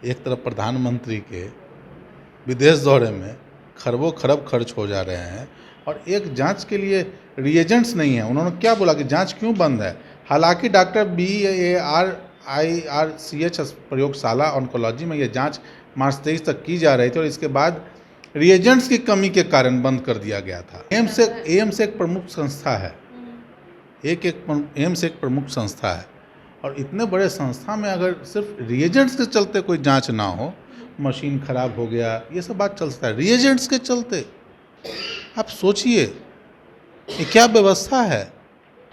एक तरफ प्रधानमंत्री के विदेश दौरे में खरबों खरब खर्च हो जा रहे हैं और एक जांच के लिए रिएजेंट्स नहीं है। उन्होंने क्या बोला कि जांच क्यों बंद है? हालांकि डॉक्टर BARIRCH प्रयोगशाला ऑन्कोलॉजी में ये जांच मार्च 23 तक की जा रही थी और इसके बाद रिएजेंट्स की कमी के कारण बंद कर दिया गया था। एम्स एक प्रमुख संस्था है, एम्स एक प्रमुख संस्था है और इतने बड़े संस्था में अगर सिर्फ रिएजेंट्स के चलते कोई जांच ना हो, मशीन खराब हो गया, ये सब बात चलता है, रिएजेंट्स के चलते। आप सोचिए ये क्या व्यवस्था है।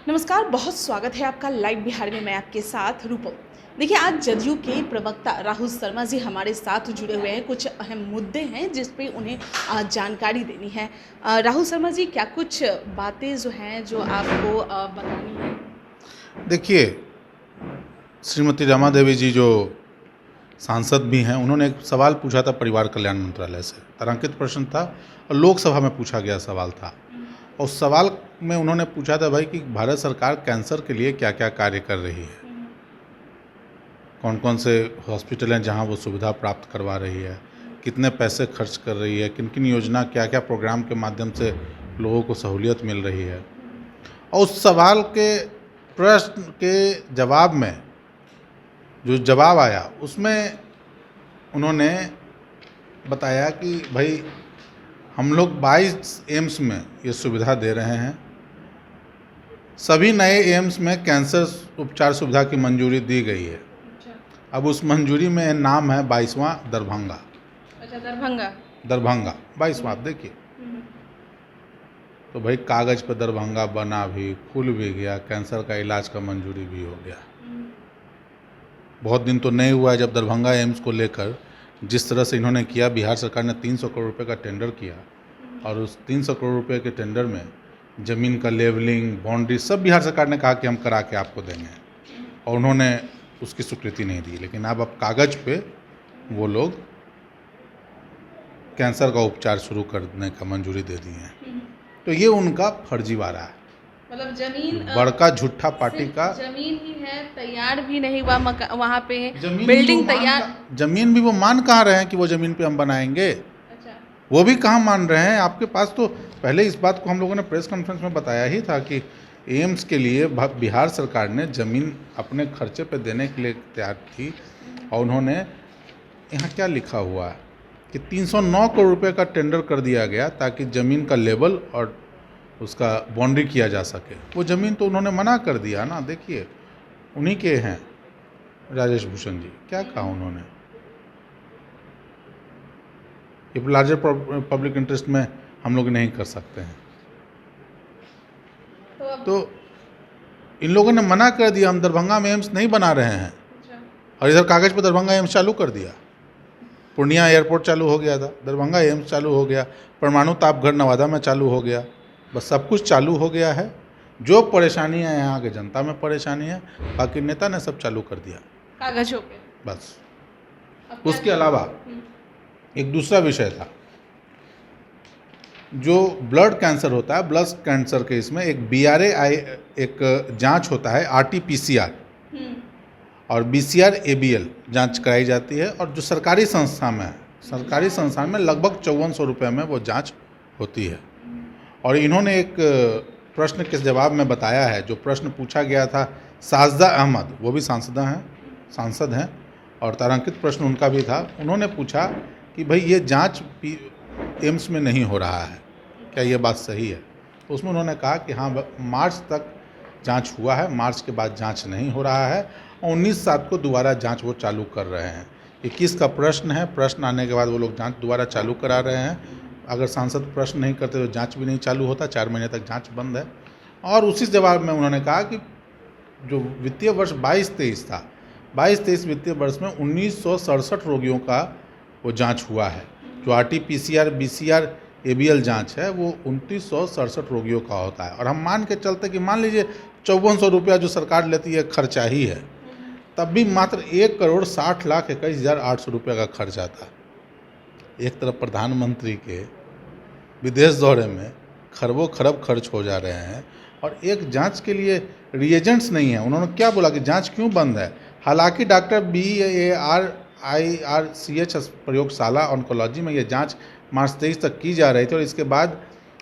नमस्कार, बहुत स्वागत है आपका लाइव बिहार में। मैं आपके साथ रूपम। देखिए, आज जदयू के प्रवक्ता राहुल शर्मा जी हमारे साथ जुड़े हुए हैं। कुछ अहम मुद्दे हैं जिस पे उन्हें जानकारी देनी है। राहुल शर्मा जी, क्या कुछ बातें जो हैं जो आपको बतानी है? देखिए, श्रीमती रमा देवी जी जो सांसद भी हैं, उन्होंने एक सवाल पूछा था परिवार कल्याण मंत्रालय से। तारांकित प्रश्न था और लोकसभा में पूछा गया सवाल था। और उस सवाल में उन्होंने पूछा था भाई कि भारत सरकार कैंसर के लिए क्या क्या कार्य कर रही है, कौन कौन से हॉस्पिटल हैं जहां वो सुविधा प्राप्त करवा रही है, कितने पैसे खर्च कर रही है, किन किन योजना क्या क्या प्रोग्राम के माध्यम से लोगों को सहूलियत मिल रही है। और उस सवाल के प्रश्न के जवाब में जो जवाब आया उसमें उन्होंने बताया कि भाई हम लोग 22 एम्स में ये सुविधा दे रहे हैं। सभी नए एम्स में कैंसर उपचार सुविधा की मंजूरी दी गई है। अब उस मंजूरी में नाम है 22वां दरभंगा। अच्छा, दरभंगा 22वां। आप देखिए, तो भाई कागज़ पे दरभंगा बना भी, खुल भी गया, कैंसर का इलाज का मंजूरी भी हो गया। बहुत दिन तो नहीं हुआ है जब दरभंगा एम्स को लेकर जिस तरह से इन्होंने किया। बिहार सरकार ने 300 करोड़ रुपए का टेंडर किया और उस 300 करोड़ रुपए के टेंडर में ज़मीन का लेवलिंग, बाउंड्री सब बिहार सरकार ने कहा कि हम करा के आपको देंगे और उन्होंने उसकी स्वीकृति नहीं दी। लेकिन अब कागज़ पे वो लोग कैंसर का उपचार शुरू करने का मंजूरी दे दी है। तो ये उनका फर्जीवाड़ा है। मतलब जमीन बड़का झूठा पार्टी का जमीन ही है, तैयार भी नहीं हुआ वहाँ पे जमीन बिल्डिंग तैयार। जमीन भी वो मान कहाँ रहे हैं कि वो ज़मीन पे हम बनाएंगे? अच्छा, वो भी कहाँ मान रहे हैं? आपके पास तो पहले इस बात को हम लोगों ने प्रेस कॉन्फ्रेंस में बताया ही था कि एम्स के लिए बिहार सरकार ने ज़मीन अपने खर्चे पे देने के लिए तैयार थी। और उन्होंने यहाँ क्या लिखा हुआ है कि 309 करोड़ रुपए का टेंडर कर दिया गया ताकि ज़मीन का लेवल और उसका बाउंड्री किया जा सके। वो ज़मीन तो उन्होंने मना कर दिया ना। देखिए, उन्हीं के हैं राजेश भूषण जी, क्या कहा उन्होंने, ये लार्जर पब्लिक इंटरेस्ट में हम लोग नहीं कर सकते हैं। तो इन लोगों ने मना कर दिया, हम दरभंगा में एम्स नहीं बना रहे हैं। और इधर कागज़ पर दरभंगा एम्स चालू कर दिया। पूर्णिया एयरपोर्ट चालू हो गया था, दरभंगा एम्स चालू हो गया, परमाणु तापघर नवादा में चालू हो गया। बस सब कुछ चालू हो गया है। जो परेशानी है यहाँ के जनता में परेशानी है, बाकी नेता ने सब चालू कर दिया कागजों पे बस। उसके अलावा एक दूसरा विषय था, जो ब्लड कैंसर होता है, ब्लड कैंसर के इसमें एक BRA एक जांच होता है, RT-PCR और BCR-ABL जांच कराई जाती है। और जो सरकारी संस्था में है, सरकारी संस्थान में लगभग 5400 रुपये में वो जांच होती है। और इन्होंने एक प्रश्न के जवाब में बताया है, जो प्रश्न पूछा गया था साजदा अहमद, वो भी सांसद हैं और तारांकित प्रश्न उनका भी था। उन्होंने पूछा कि भाई ये जांच एम्स में नहीं हो रहा है, क्या ये बात सही है? तो उसमें उन्होंने कहा कि हाँ, मार्च तक जांच हुआ है, मार्च के बाद जांच नहीं हो रहा है और 19/7 को दोबारा जांच वो चालू कर रहे हैं। 21 का प्रश्न है, प्रश्न आने के बाद वो लोग जांच दोबारा चालू करा रहे हैं। अगर सांसद प्रश्न नहीं करते तो जांच भी नहीं चालू होता, 4 महीने तक जांच बंद है। और उसी जवाब में उन्होंने कहा कि जो वित्तीय वर्ष 22-23 था, 22-23 वित्तीय वर्ष में 1967 रोगियों का वो जांच हुआ है। जो RT-PCR BCR-ABL जांच है वो 2967 रोगियों का होता है। और हम मान के चलते कि मान लीजिए 5400 रुपया जो सरकार लेती है खर्चा ही है, तब भी मात्र 1,60,21,800 रुपये का खर्च आता है। एक तरफ प्रधानमंत्री के विदेश दौरे में खरबों खरब खर्च हो जा रहे हैं और एक जांच के लिए रिएजेंट्स नहीं है। उन्होंने क्या बोला कि जांच क्यों बंद है? हालांकि डॉक्टर IRCH प्रयोगशाला ऑन्कोलॉजी में ये जांच मार्च 23 तक की जा रही थी और इसके बाद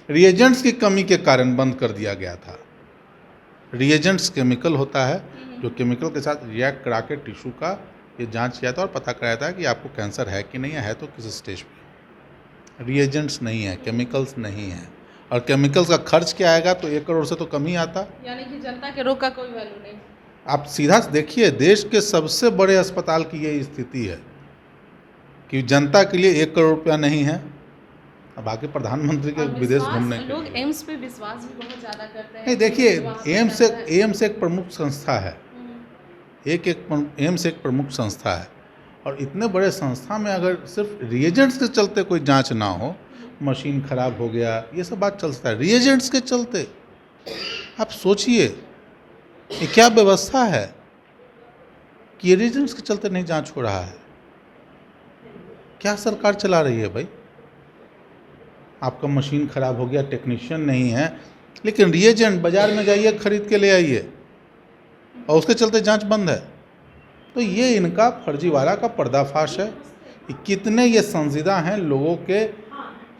रिएजेंट्स की कमी के कारण बंद कर दिया गया था। रिएजेंट्स केमिकल होता है जो केमिकल के साथ रिएक्ट करा के टिश्यू का ये जांच किया था और पता कराया था कि आपको कैंसर है कि नहीं है तो किस स्टेज पे। रिएजेंट्स नहीं है, केमिकल्स नहीं है, और केमिकल्स का खर्च क्या आएगा तो 1 करोड़ से तो कम ही आता। यानी कि जनता के रोग का कोई वैल्यू नहीं। आप सीधा देखिए, देश के सबसे बड़े अस्पताल की ये स्थिति है कि जनता के लिए 1 करोड़ रुपया नहीं है। अब आके प्रधानमंत्री के विदेश घूमने के लोग एम्स पे विश्वास भी बहुत ज़्यादा करते हैं। नहीं, देखिए एम्स एक प्रमुख संस्था है, एम्स एक प्रमुख संस्था है, और इतने बड़े संस्था में अगर सिर्फ रिएजेंट्स के चलते कोई जांच ना हो, मशीन खराब हो गया, ये सब बात चल सकता है। रिएजेंट्स के चलते आप सोचिए ये क्या व्यवस्था है कि रिएजेंट्स के चलते नहीं जांच हो रहा है। क्या सरकार चला रही है भाई? आपका मशीन खराब हो गया, टेक्नीशियन नहीं है, लेकिन रिएजेंट बाजार में जाइए खरीद के ले आइए और उसके चलते जांच बंद है। तो ये इनका फर्जीवाड़ा का पर्दाफाश है कि कितने ये संजीदा हैं लोगों के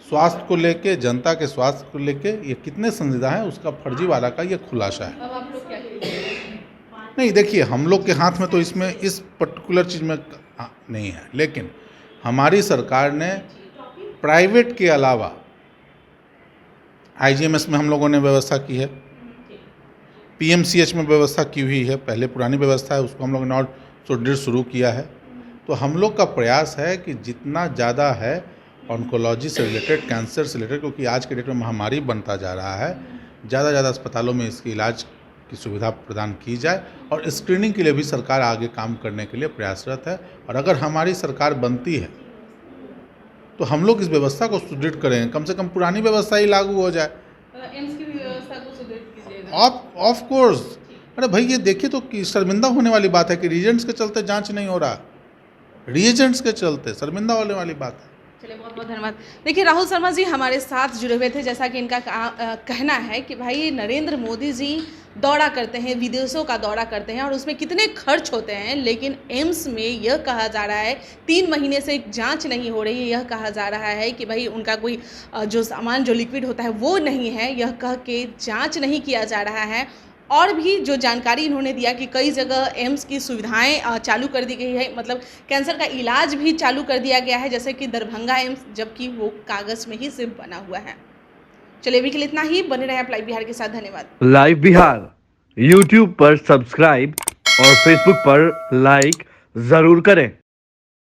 स्वास्थ्य को लेके, जनता के स्वास्थ्य को लेके, ये कितने संजीदा हैं उसका फर्जीवाड़ा का ये खुलासा है। अब आप लोग क्या करेंगे? नहीं, देखिए हम लोग के हाथ में तो इसमें इस पर्टिकुलर चीज़ में नहीं है, लेकिन हमारी सरकार ने प्राइवेट के अलावा IGMS में हम लोगों ने व्यवस्था की है, PMCH में व्यवस्था की हुई है, पहले पुरानी व्यवस्था है उसको हम लोगों ने और सुदृढ़ शुरू किया है। तो हम लोग का प्रयास है कि जितना ज़्यादा है ऑन्कोलॉजी से रिलेटेड, कैंसर से रिलेटेड, क्योंकि आज के डेट में महामारी बनता जा रहा है, ज़्यादा ज़्यादा अस्पतालों में इसकी इलाज की सुविधा प्रदान की जाए और स्क्रीनिंग के लिए भी सरकार आगे काम करने के लिए प्रयासरत है। और अगर हमारी सरकार बनती है तो हम लोग इस व्यवस्था को सुदृढ़ करेंगे, कम से कम पुरानी व्यवस्था ही लागू हो जाए। एम्स की व्यवस्था को सुदृढ़ कीजिएगा। Of course. अरे भाई ये देखिए तो कि शर्मिंदा होने वाली बात है कि रिएजेंट्स के चलते जांच नहीं हो रहा, रिएजेंट्स के चलते शर्मिंदा होने वाली बात है। चलिए, बहुत बहुत धन्यवाद। देखिए, राहुल शर्मा जी हमारे साथ जुड़े हुए थे। जैसा कि इनका कहना है कि भाई नरेंद्र मोदी जी दौरा करते हैं, विदेशों का दौरा करते हैं और उसमें कितने खर्च होते हैं, लेकिन एम्स में यह कहा जा रहा है 3 महीने से जांच नहीं हो रही है। यह कहा जा रहा है कि भाई उनका कोई जो सामान जो लिक्विड होता है वो नहीं है, यह कह के जांच नहीं किया जा रहा है। और भी जो जानकारी इन्होंने दिया कि कई जगह एम्स की सुविधाएं चालू कर दी गई है, मतलब कैंसर का इलाज भी चालू कर दिया गया है, जैसे कि दरभंगा एम्स, जबकि वो कागज़ में ही सिर्फ बना हुआ है। चलिए, अभी के लिए इतना ही। बने रहे आप लाइव बिहार के साथ। धन्यवाद। लाइव बिहार YouTube पर सब्सक्राइब और Facebook पर लाइक जरूर करें।